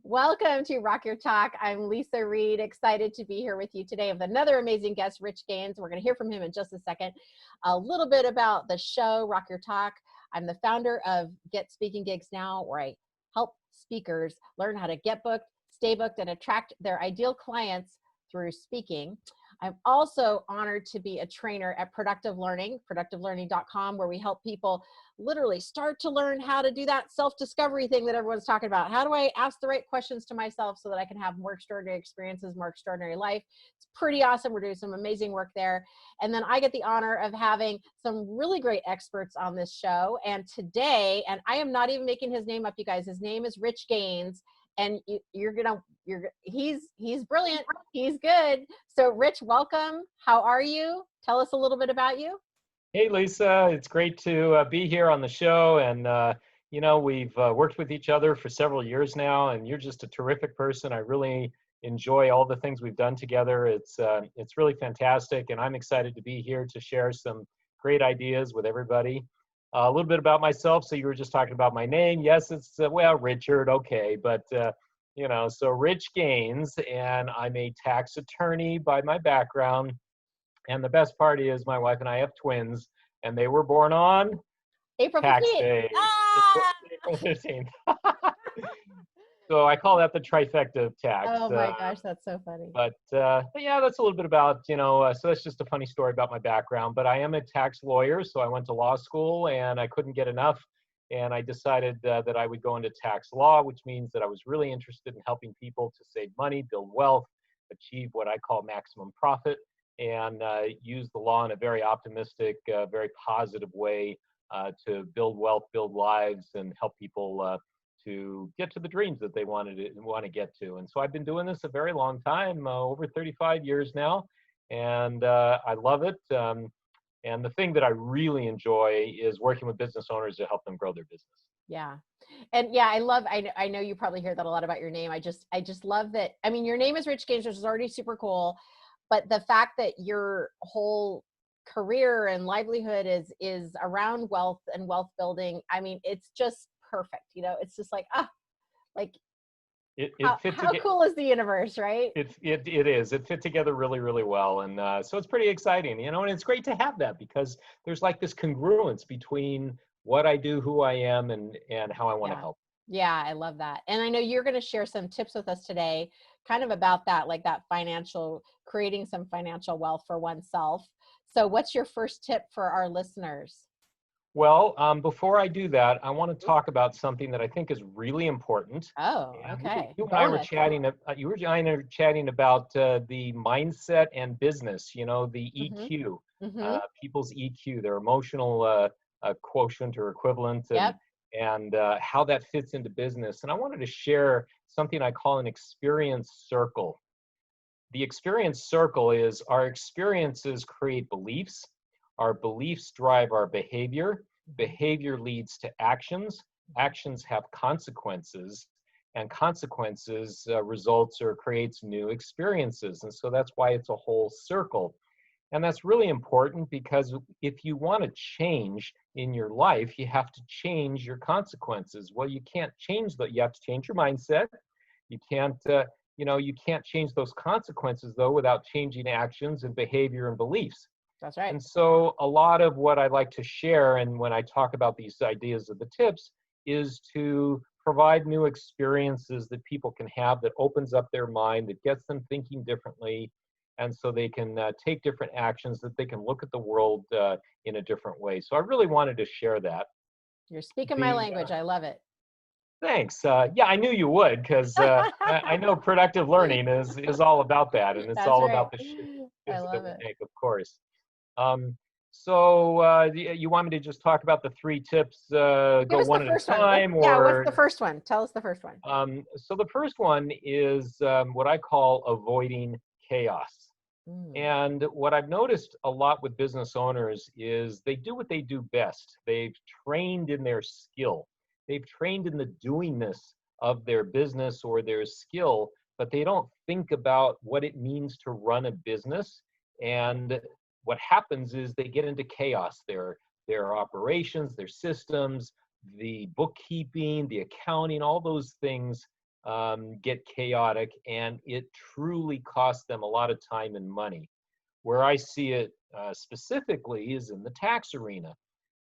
Welcome to Rock Your Talk. I'm Leisa Reid, excited to be here with you today with another amazing guest, Rich Gaines. We're going to hear from him in just a second. A little bit about the show, Rock Your Talk. I'm the founder of Get Speaking Gigs Now, where I help speakers learn how to get booked, stay booked, and attract their ideal clients through speaking. I'm also honored to be a trainer at Productive Learning, productivelearning.com, where we help people literally start to learn how to do that self-discovery thing that everyone's talking about. How do I ask the right questions to myself so that I can have more extraordinary experiences, more extraordinary life? It's pretty awesome. We're doing some amazing work there. And then I get the honor of having some really great experts on this show. And today, and I am not even making his name up, you guys, his name is Rich Gaines. And he's brilliant. He's good. So Rich, welcome. How are you? Tell us a little bit about you. Hey, Lisa, it's great to be here on the show. And, we've worked with each other for several years now, and you're just a terrific person. I really enjoy all the things we've done together. It's really fantastic, and I'm excited to be here to share some great ideas with everybody. A little bit about myself. So you were just talking about my name. Yes, it's, Richard, okay. But, so Rich Gaines, and I'm a tax attorney by my background. And the best part is my wife and I have twins, and they were born on April 15th. Tax Day. April 15th. So I call that the trifecta of tax. Oh my gosh, that's so funny. But yeah, that's a little bit about, so that's just a funny story about my background. But I am a tax lawyer, so I went to law school, and I couldn't get enough. And I decided that I would go into tax law, which means that I was really interested in helping people to save money, build wealth, achieve what I call maximum profit, and use the law in a very optimistic, very positive way to build wealth, build lives, and help people to get to the dreams that they want to get to. And so I've been doing this a very long time, over 35 years now, and I love it. And the thing that I really enjoy is working with business owners to help them grow their business. Yeah. And yeah, I know you probably hear that a lot about your name. I just love that. I mean, your name is Rich Gaines, which is already super cool. But the fact that your whole career and livelihood is around wealth and wealth building, I mean, it's just perfect. It's just like, how cool is the universe, right? It is. It fit together really, really well. And so it's pretty exciting, and it's great to have that because there's like this congruence between what I do, who I am, and how I want to help. Yeah, I love that. And I know you're going to share some tips with us today, kind of about that, like that creating some financial wealth for oneself. So what's your first tip for our listeners? Well, before I do that, I want to talk about something that I think is really important. Oh, okay. You and I were chatting. You and I were chatting about the mindset and business. The EQ, people's EQ, their emotional quotient or equivalent, and how that fits into business. And I wanted to share something I call an experience circle. The experience circle is our experiences create beliefs. Our beliefs drive our behavior. Behavior leads to actions. Actions have consequences, and consequences results or creates new experiences. And so that's why it's a whole circle. And that's really important because if you want to change in your life, you have to change your consequences. Well, you can't change that. You have to change your mindset. You can't, you can't change those consequences though without changing actions and behavior and beliefs. That's right. And so a lot of what I like to share, and when I talk about these ideas of the tips, is to provide new experiences that people can have that opens up their mind, that gets them thinking differently, and so they can take different actions, that they can look at the world in a different way. So I really wanted to share that. You're speaking my language. I love it. Thanks. Yeah, I knew you would, because I know productive learning is all about that, and it's That's all right. about the shifts I that love we it. make, of course. So you want me to just talk about the 3 tips, go one at a time? Yeah, what's the first one? Tell us the first one. So the first one is what I call avoiding chaos. And what I've noticed a lot with business owners is they do what they do best. They've trained in their skill. They've trained in the doingness of their business or their skill, but they don't think about what it means to run a business. And what happens is they get into chaos. Their operations, their systems, the bookkeeping, the accounting, all those things get chaotic, and it truly costs them a lot of time and money. Where I see it specifically is in the tax arena.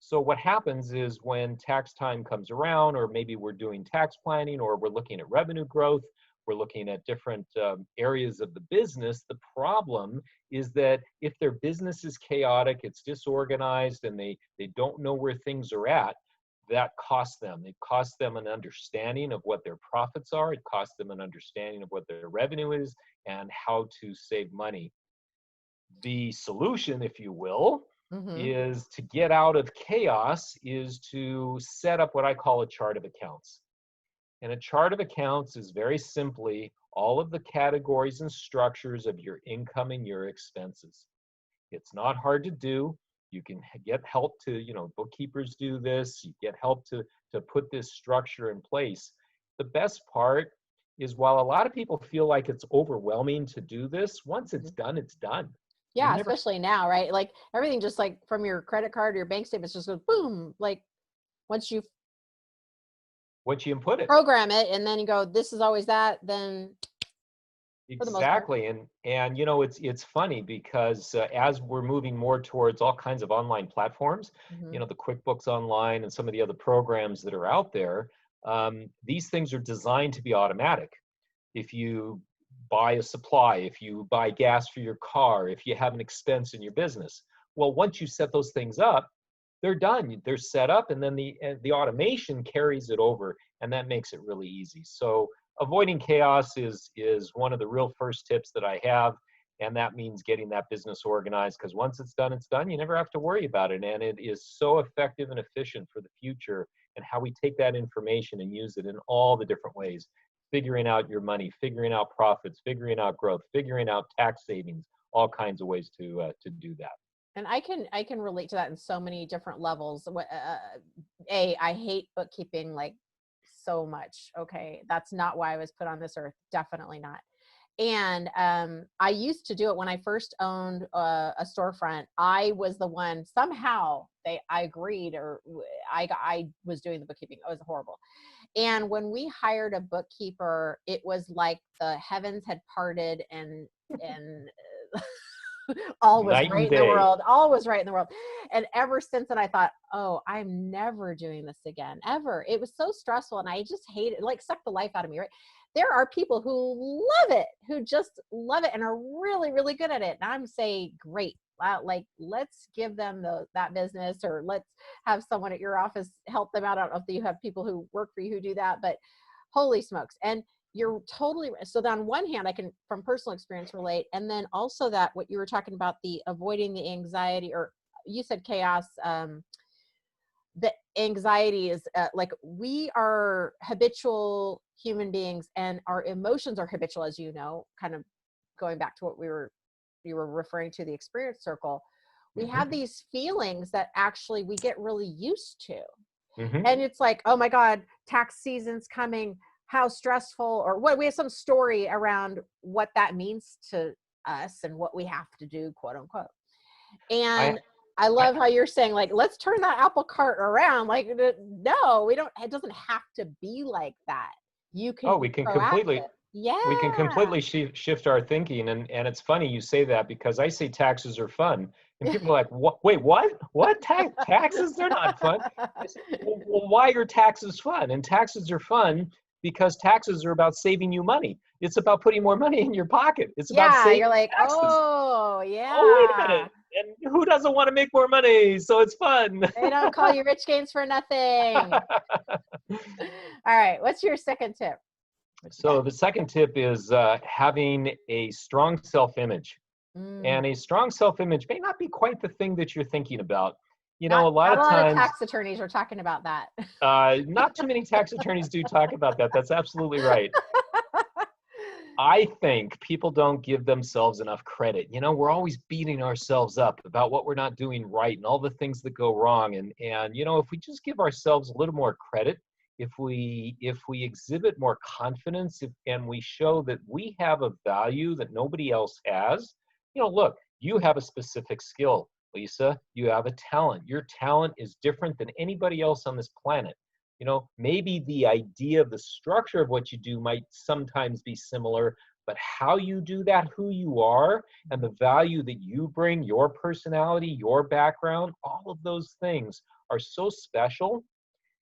So what happens is when tax time comes around, or maybe we're doing tax planning, or we're looking at revenue growth, we're looking at different areas of the business. The problem is that if their business is chaotic, it's disorganized, and they don't know where things are at, that costs them. It costs them an understanding of what their profits are. It costs them an understanding of what their revenue is and how to save money. The solution, if you will, is to get out of chaos, is to set up what I call a chart of accounts. And a chart of accounts is very simply all of the categories and structures of your income and your expenses. It's not hard to do. You can get help to, bookkeepers do this. You get help to put this structure in place. The best part is, while a lot of people feel like it's overwhelming to do this, once it's done, it's done. Yeah, especially now, right? Like everything just like from your credit card or your bank statements just goes boom. Like once you input it, program it, and then you go, this is always that, then exactly. And it's funny because as we're moving more towards all kinds of online platforms, the QuickBooks Online and some of the other programs that are out there, these things are designed to be automatic. If you buy a supply, if you buy gas for your car, if you have an expense in your business, well, once you set those things up, they're done. They're set up, and then the automation carries it over, and that makes it really easy. So avoiding chaos is one of the real first tips that I have, and that means getting that business organized, because once it's done, it's done. You never have to worry about it, and it is so effective and efficient for the future, and how we take that information and use it in all the different ways. Figuring out your money, figuring out profits, figuring out growth, figuring out tax savings, all kinds of ways to do that. And I can relate to that in so many different levels. I hate bookkeeping like so much. Okay, that's not why I was put on this earth. Definitely not. And I used to do it when I first owned a storefront. I was the one, somehow I agreed, or I was doing the bookkeeping. It was horrible. And when we hired a bookkeeper, it was like the heavens had parted, and all was Night right and in the day. world. All was right in the world. And ever since then, I thought, oh, I'm never doing this again, ever. It was so stressful, and I just hate it. Like, sucked the life out of me, right? There are people who love it, who just love it and are really, really good at it. And I'm saying, great. Like, let's give them that business, or let's have someone at your office help them out. I don't know if you have people who work for you who do that, but holy smokes. And you're totally right. So on one hand, I can, from personal experience, relate. And then also that what you were talking about, the avoiding the anxiety, or you said chaos, the anxiety is like, we are habitual human beings, and our emotions are habitual, as you know, kind of going back to what you were referring to, the experience circle. We have these feelings that actually we get really used to. And it's like, oh my God, tax season's coming. How stressful, or what, we have some story around what that means to us and what we have to do, quote unquote. And I love how you're saying, like, let's turn that apple cart around. Like, no, we don't, it doesn't have to be like that. You can we be can proactive. completely shift our thinking. And it's funny you say that, because I say taxes are fun, and people are like, what? Wait, what? Taxes? They're not fun. I say, well, why are taxes fun? And taxes are fun because taxes are about saving you money. It's about putting more money in your pocket. It's about saving you're like, taxes. oh yeah. Oh, wait a minute. And who doesn't want to make more money? So it's fun. They don't call you Rich Gains for nothing. All right. What's your second tip? So the second tip is having a strong self-image. And a strong self-image may not be quite the thing that you're thinking about. A lot of times, tax attorneys are talking about that. Not too many tax attorneys do talk about that. That's absolutely right. I think people don't give themselves enough credit. We're always beating ourselves up about what we're not doing right and all the things that go wrong. And if we just give ourselves a little more credit, if we exhibit more confidence, and we show that we have a value that nobody else has. Look, you have a specific skill, Lisa. You have a talent. Your talent is different than anybody else on this planet. You know, maybe the idea of the structure of what you do might sometimes be similar, but how you do that, who you are, and the value that you bring, your personality, your background, all of those things are so special.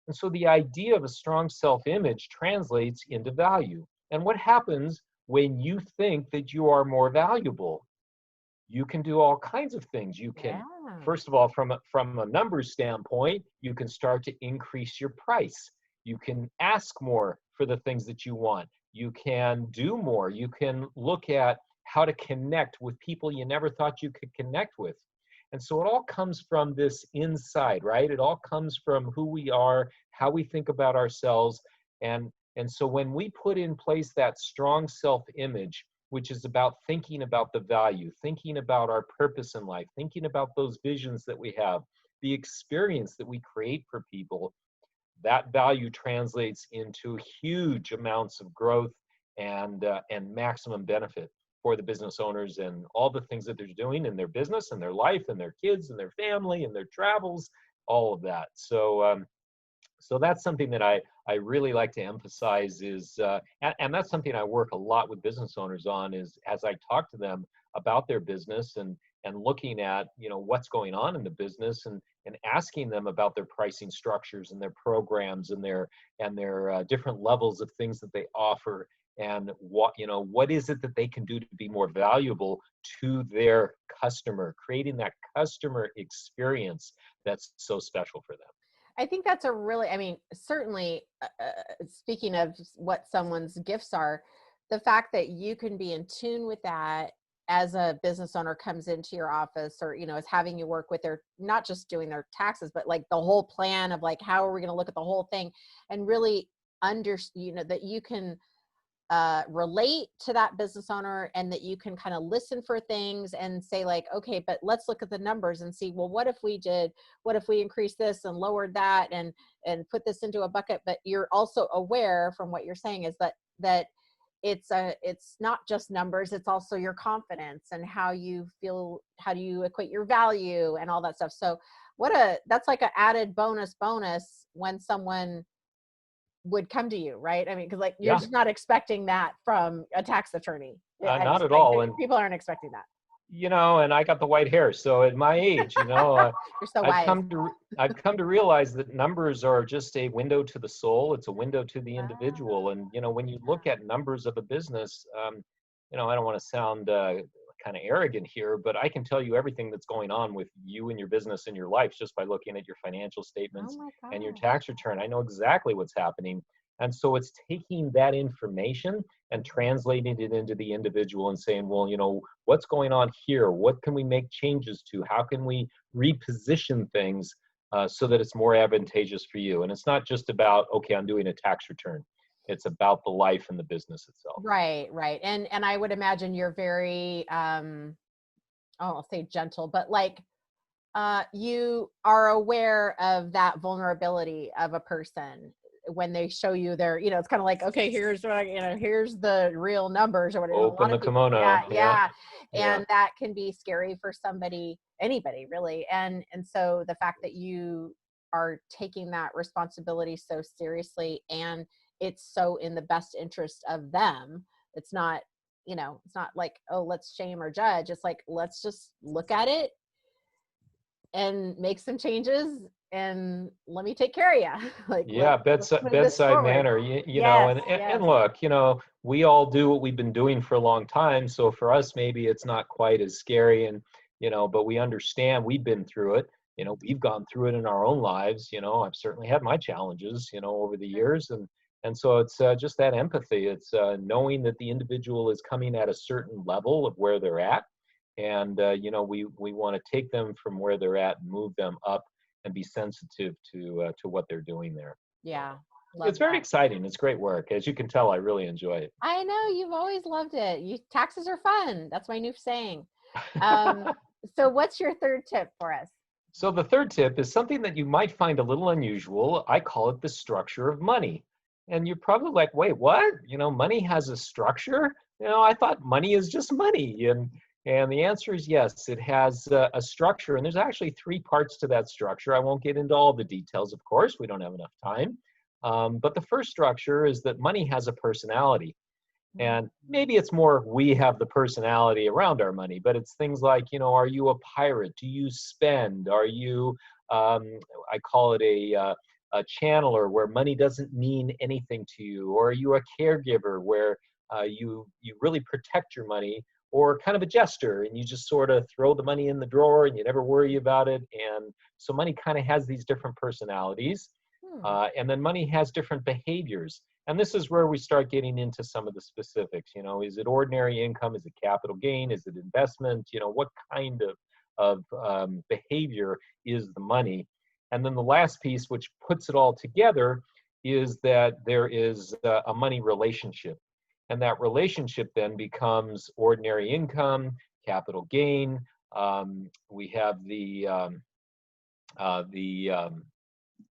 And so the idea of a strong self-image translates into value. And what happens when you think that you are more valuable? You can do all kinds of things. You can, Yeah. first of all, from a numbers standpoint, you can start to increase your price. You can ask more for the things that you want. You can do more. You can look at how to connect with people you never thought you could connect with. And so it all comes from this inside, right? It all comes from who we are, how we think about ourselves. And so when we put in place that strong self-image, which is about thinking about the value, thinking about our purpose in life, thinking about those visions that we have, the experience that we create for people, that value translates into huge amounts of growth and maximum benefit for the business owners and all the things that they're doing in their business and their life and their kids and their family and their travels, all of that. So that's something that I really like to emphasize is, and that's something I work a lot with business owners on is as I talk to them about their business and looking at, you know, what's going on in the business and asking them about their pricing structures and their programs and their different levels of things that they offer and what, you know, what is it that they can do to be more valuable to their customer, creating that customer experience that's so special for them. I think that's a really, I mean, certainly speaking of what someone's gifts are, the fact that you can be in tune with that as a business owner comes into your office or, you know, is having you work with their, not just doing their taxes, but like the whole plan of like, how are we going to look at the whole thing and really you know, that you can relate to that business owner and that you can kind of listen for things and say like, okay, but let's look at the numbers and see, well, what if we increased this and lowered that and put this into a bucket? But you're also aware from what you're saying is that it's not just numbers, it's also your confidence and how you feel, how do you equate your value and all that stuff. So that's like an added bonus when someone would come to you, right? I mean, because like you're Yeah, just not expecting that from a tax attorney. I not just at like all. And people aren't expecting that. you know, and I got the white hair, so at my age, you know, You're so I've wise. come to I've come to realize that numbers are just a window to the soul. It's a window to the individual, and you know, when you look at numbers of a business, you know, I don't want to sound kind of arrogant here, but I can tell you everything that's going on with you and your business and your life just by looking at your financial Oh statements my and your gosh. tax return. I know exactly what's happening, and so it's taking that information and translating it into the individual and saying, well, you know, what's going on here? What can we make changes to? How can we reposition things so that it's more advantageous for you? And it's not just about, okay, I'm doing a tax return. It's about the life and the business itself. Right. And I would imagine you're very I'll say gentle, but like you are aware of that vulnerability of a person when they show you their, you know, it's kind of like, okay, here's what you know, here's the real numbers or whatever. A Open lot the of people, kimono. Yeah. yeah. Yeah. And that can be scary for anybody really. And so the fact that you are taking that responsibility so seriously and it's so in the best interest of them, it's not, you know, it's not like, oh, let's shame or judge. It's like, let's just look at it and make some changes and let me take care of you. Like Yeah, let's move this bedside forward. manner. You know, Yes, and yes. look, you know, we all do what we've been doing for a long time. So for us, maybe it's not quite as scary, and you know, but we understand we've been through it. You know, we've gone through it in our own lives. You know, I've certainly had my challenges. You know, over the years, and so it's just that empathy. It's knowing that the individual is coming at a certain level of where they're at, and you know, we want to take them from where they're at and move them up and be sensitive to what they're doing there. Yeah. Love It's very that. exciting. It's great work. As you can tell, I really enjoy it. I know you've always loved it. Taxes are fun. That's my new saying. Um, so what's your third tip for us? So the third tip is something that you might find a little unusual. I call it the structure of money. And you're probably like, wait, what? You know, money has a structure? You know, I thought money is just money. And the answer is yes, it has a structure. And there's actually three parts to that structure. I won't get into all the details, of course. We don't have enough time. But the first structure is that money has a personality. And maybe it's more we have the personality around our money, but it's things like, are you a pirate? Do you spend? Are you, I call it a channeler where money doesn't mean anything to you? Or are you a caregiver where you really protect your money? Or kind of a jester and you just sort of throw the money in the drawer and you never worry about it. And so money kind of has these different personalities. And then money has different behaviors. And this is where we start getting into some of the specifics. Is it ordinary income? Is it capital gain? Is it investment? What kind of behavior is the money? And then the last piece, which puts it all together, is that there is a money relationship. And that relationship then becomes ordinary income, capital gain. We have the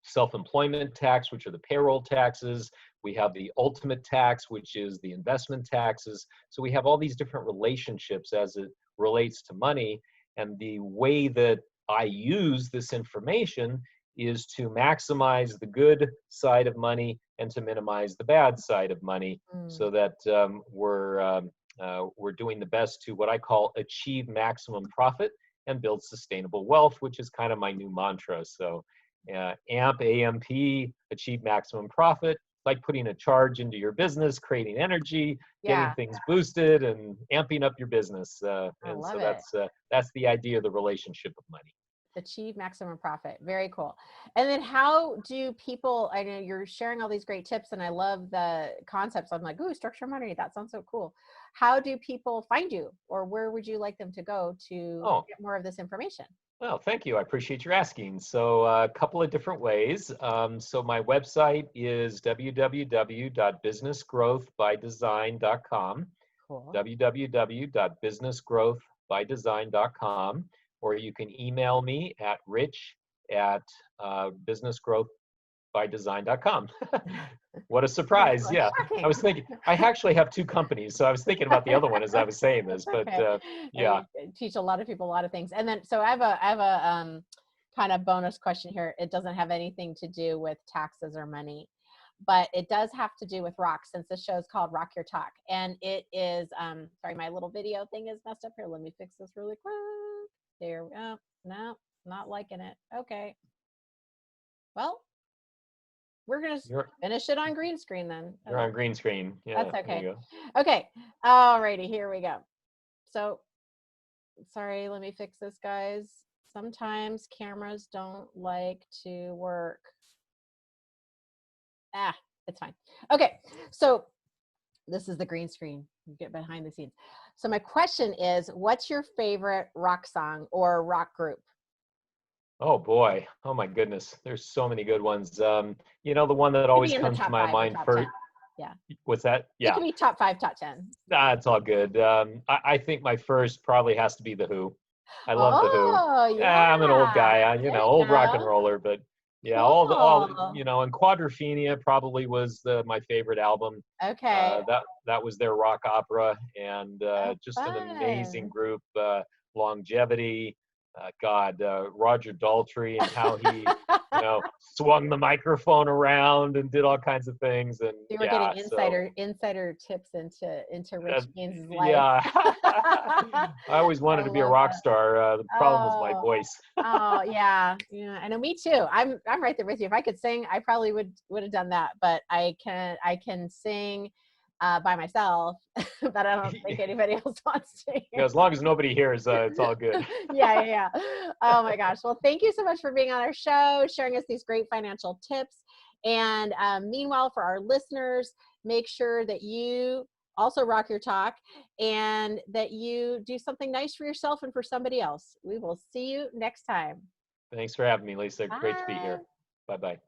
self-employment tax, which are the payroll taxes. We have the ultimate tax, which is the investment taxes. So we have all these different relationships as it relates to money. And the way that I use this information is to maximize the good side of money and to minimize the bad side of money, so that we're doing the best to what I call achieve maximum profit and build sustainable wealth, which is kind of my new mantra. So AMP, achieve maximum profit, like putting a charge into your business, creating energy, getting things boosted and amping up your business. And so that's the idea of the relationship of money. Achieve maximum profit. Very cool. And then how do people, I know you're sharing all these great tips and I love the concepts. I'm like, ooh, structure money. That sounds so cool. How do people find you, or where would you like them to go to get more of this information? Well, thank you. I appreciate you asking. So a couple of different ways. So my website is www.businessgrowthbydesign.com. Cool. www.businessgrowthbydesign.com. Or you can email me at rich@businessgrowthbydesign.com. What a surprise. Yeah. I was thinking, I actually have two companies, so I was thinking about the other one as I was saying this, but yeah. You teach a lot of people a lot of things. And then, so I have a kind of bonus question here. It doesn't have anything to do with taxes or money, but it does have to do with rock, since the show is called Rock Your Talk. And it is, sorry, my little video thing is messed up here. Let me fix this really quick. There we go. No, not liking it. Okay. Well, we're going to finish it on green screen then. You're on green screen. Yeah, that's okay. Okay. Alrighty, here we go. So, sorry, let me fix this, guys. Sometimes cameras don't like to work. It's fine. Okay. So, this is the green screen. You get behind the scenes. So my question is, what's your favorite rock song or rock group? Oh boy. Oh my goodness. There's so many good ones. The one that always comes to my mind first. Yeah. What's that? Yeah. It can be top 5, top 10. It's all good. I think my first probably has to be The Who. I love The Who. Yeah. I'm an old guy, old rock and roller, but yeah, cool. all and Quadrophenia probably was my favorite album. Okay. That was their rock opera, and just an amazing group. Longevity, Roger Daltrey, and how he swung the microphone around and did all kinds of things. And you were getting insider tips into Rich Gaines' life. Yeah. I always wanted to be a rock star. The problem was my voice. Yeah. I know, me too. I'm right there with you. If I could sing, I probably would have done that, but I can sing by myself, but I don't think anybody else wants to. Yeah, as long as nobody hears, it's all good. Yeah. Oh my gosh. Well, thank you so much for being on our show, sharing us these great financial tips. And meanwhile, for our listeners, make sure that you also rock your talk and that you do something nice for yourself and for somebody else. We will see you next time. Thanks for having me, Lisa. Great to be here. Bye-bye.